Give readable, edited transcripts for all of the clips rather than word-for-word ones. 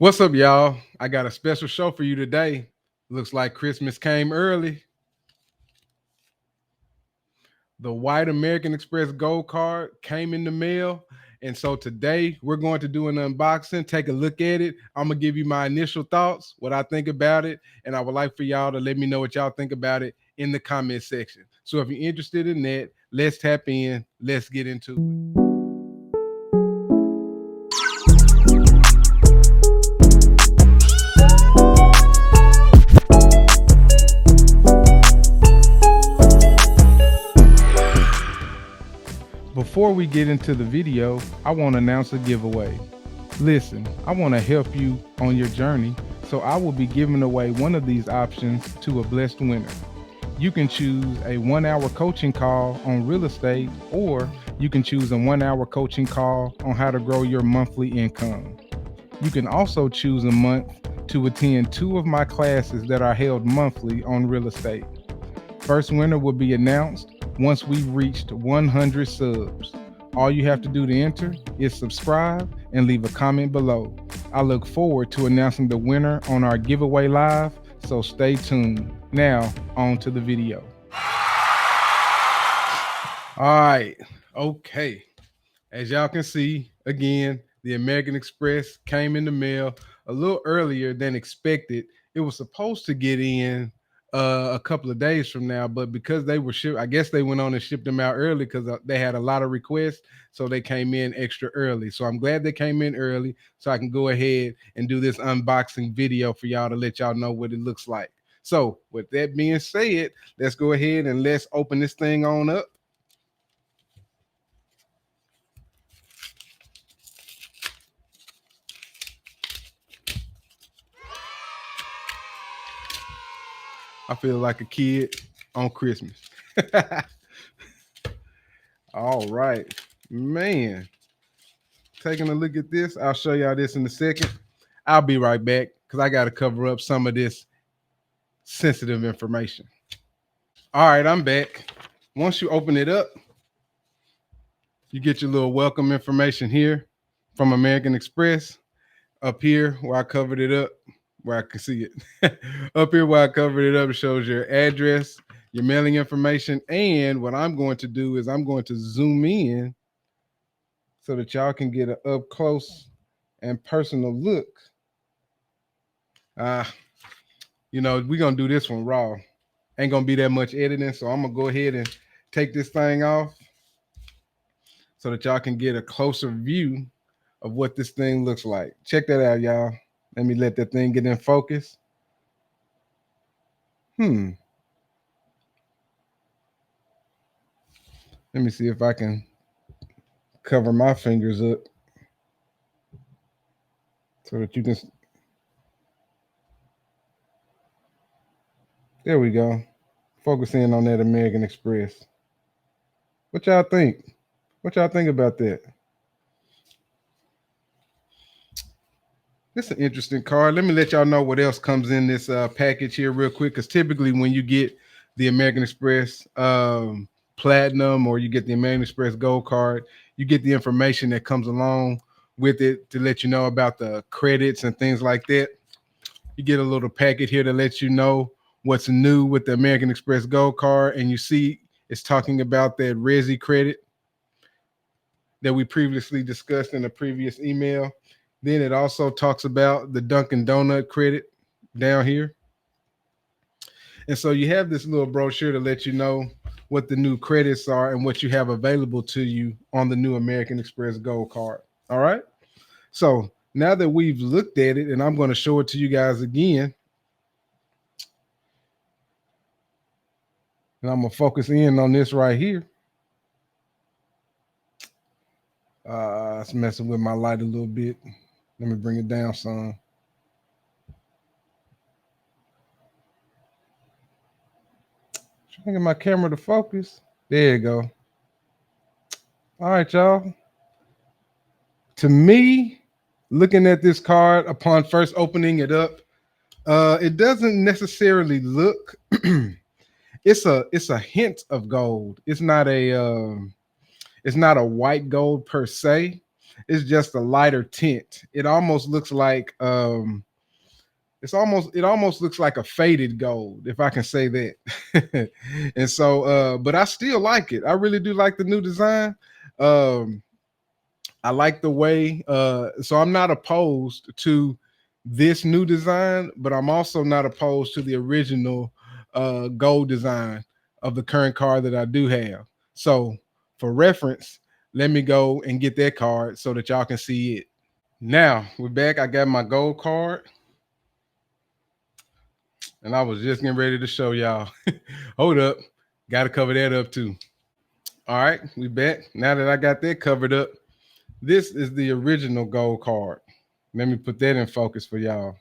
What's up, y'all? I got a special show for you today. Looks like Christmas came early. The white American Express Gold Card came in the mail. And so today we're going to do an unboxing, take a look at it. I'm going to give you my initial thoughts, what I think about it. And I would like for y'all to let me know what y'all think about it in the comment section. So if you're interested in that, let's tap in. Let's get into it. Before we get into the video, I want to announce a giveaway. Listen, I want to help you on your journey, so I will be giving away one of these options to a blessed winner. You can choose a 1-hour coaching call on real estate, or you can choose a 1-hour coaching call on how to grow your monthly income. You can also choose a month to attend 2 of my classes that are held monthly on real estate. First winner will be announced once we've reached 100 subs. All you have to do to enter is subscribe and leave a comment below. I look forward to announcing the winner on our giveaway live, so stay tuned. Now, on to the video. All right, okay. As y'all can see, again, the American Express came in the mail a little earlier than expected. It was supposed to get in a couple of days from now, but because they were shipped, I guess they went on and shipped them out early because they had a lot of requests, so they came in extra early. So I'm glad they came in early so I can go ahead and do this unboxing video for y'all to let y'all know what it looks like. So with that being said, let's go ahead and let's open this thing on up. I feel like a kid on Christmas. All right, man. Taking a look at this. I'll show y'all this in a second. I'll be right back because I got to cover up some of this sensitive information. All right, I'm back. Once you open it up, you get your little welcome information here from American Express. Up here where I covered it up, where I can see it. Up here where I covered it up, it shows your address, your mailing information, and what I'm going to do is I'm going to zoom in so that y'all can get an up close and personal look. We're gonna do this one raw. Ain't gonna be that much editing, so I'm gonna go ahead and take this thing off so that y'all can get a closer view of what this thing looks like. Check that out, y'all. Let me let that thing get in focus. Let me see if I can cover my fingers up so that you can. There we go. Focus in on that American Express. What y'all think? What y'all think about that? This is an interesting card. Let me let y'all know what else comes in this package here real quick, because typically when you get the American Express Platinum or you get the American Express Gold card, you get the information that comes along with it to let you know about the credits and things like that. You get a little packet here to let you know what's new with the American Express Gold card, and you see it's talking about that Resi credit that we previously discussed in a previous email. Then it also talks about the Dunkin' Donut credit down here. And so you have this little brochure to let you know what the new credits are and what you have available to you on the new American Express Gold card. All right. So now that we've looked at it, and I'm going to show it to you guys again, and I'm going to focus in on this right here. It's messing with my light a little bit. Let me bring it down some. Trying to get my camera to focus. There you go. All right, y'all. To me, looking at this card upon first opening it up, it doesn't necessarily look. It's a hint of gold. It's not a white gold per se. it's just a lighter tint. It almost looks like it almost looks like a faded gold, if I can say that. And so but I still like it. I really do like the new design. Um I like the way so I'm not opposed to this new design, but I'm also not opposed to the original gold design of the current card that I do have. So for reference, let me go and get that card so that y'all can see it. Now we're back. I got my gold card, and I was just getting ready to show y'all. Hold up. Got to cover that up too. All right, we back. Now that I got that covered up, this is the original gold card. Let me put that in focus for y'all.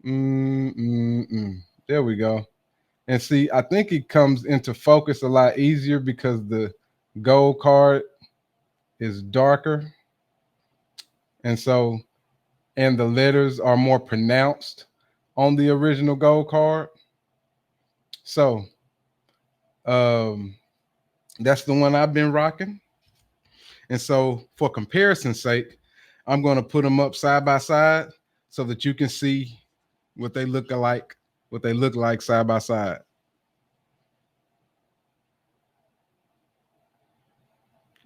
There we go. And see, I think it comes into focus a lot easier because the gold card is darker. And so, and the letters are more pronounced on the original gold card. So, um, that's the one I've been rocking. And so, for comparison's sake, I'm going to put them up side by side so that you can see what they look like, side by side.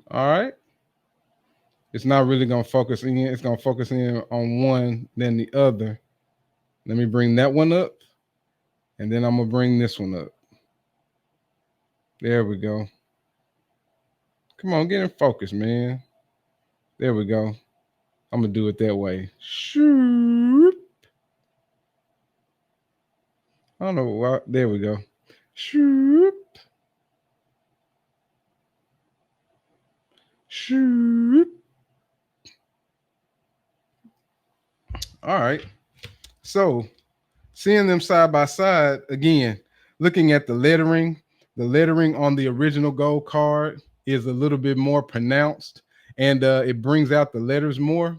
All right. It's not really going to focus in. It's going to focus in on one, then the other. Let me bring that one up, and then I'm going to bring this one up. There we go. Come on, get in focus, man. There we go. I'm going to do it that way. Shoop. I don't know why. There we go. Shoop. Shoop. All right. So, seeing them side by side again, looking at the lettering on the original gold card is a little bit more pronounced, and it brings out the letters more.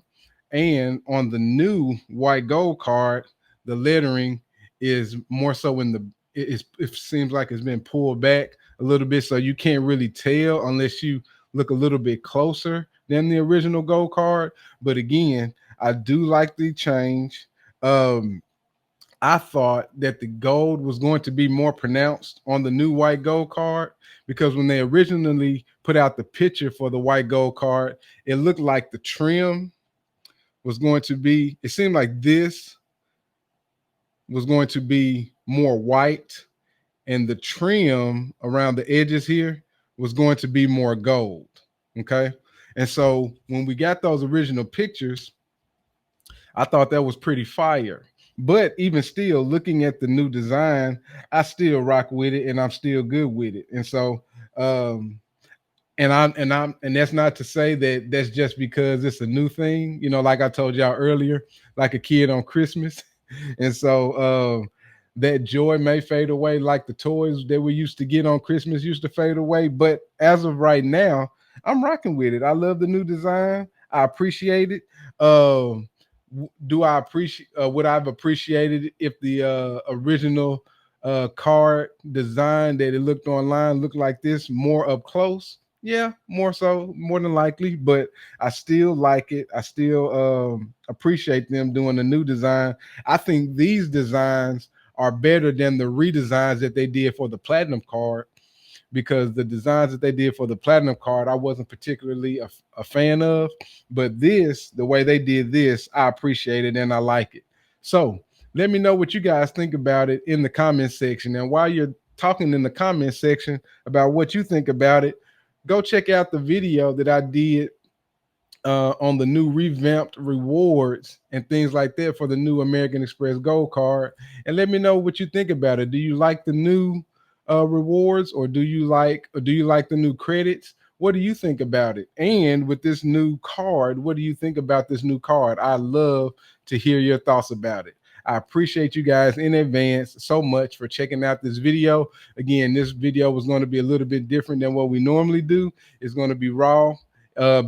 And on the new white gold card, the lettering is more so in the it seems like it's been pulled back a little bit, so you can't really tell unless you look a little bit closer than the original gold card. But again, I do like the change. I thought that the gold was going to be more pronounced on the new white gold card because when they originally put out the picture for the white gold card, it looked like the trim was going to be, it seemed like this was going to be more white and the trim around the edges here was going to be more gold. Okay. And so when we got those original pictures, I thought that was pretty fire. But even still, looking at the new design, I still rock with it and I'm still good with it. And so, um, and that's not to say that that's just because it's a new thing, like I told y'all earlier, like a kid on Christmas. And so that joy may fade away like the toys that we used to get on Christmas used to fade away. But as of right now, I'm rocking with it. I love the new design. I appreciate it. Do I appreciate would I've appreciated it if the original card design that it looked online looked like this more up close? Yeah, more so, more than likely, but I still like it. I still appreciate them doing the new design. I think these designs are better than the redesigns that they did for the platinum card because the designs that they did for the platinum card I wasn't particularly a fan of, but this, the way they did this, I appreciate it and I like it. So let me know what you guys think about it in the comment section. And while you're talking in the comment section about what you think about it, go check out the video that I did on the new revamped rewards and things like that for the new American Express Gold Card, and let me know what you think about it. Do you like the new rewards, or do you like the new credits? What do you think about it? And with this new card, what do you think about this new card? I love to hear your thoughts about it. I appreciate you guys in advance so much for checking out this video. Again, this video was going to be a little bit different than what we normally do. It's going to be raw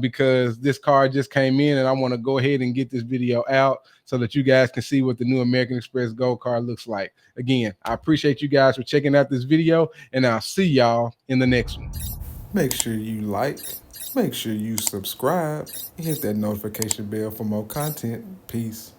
because this card just came in and I want to go ahead and get this video out so that you guys can see what the new American Express Gold Card looks like. Again, I appreciate you guys for checking out this video, and I'll see y'all in the next one. Make sure you like, Make sure you subscribe and hit that notification bell for more content. Peace.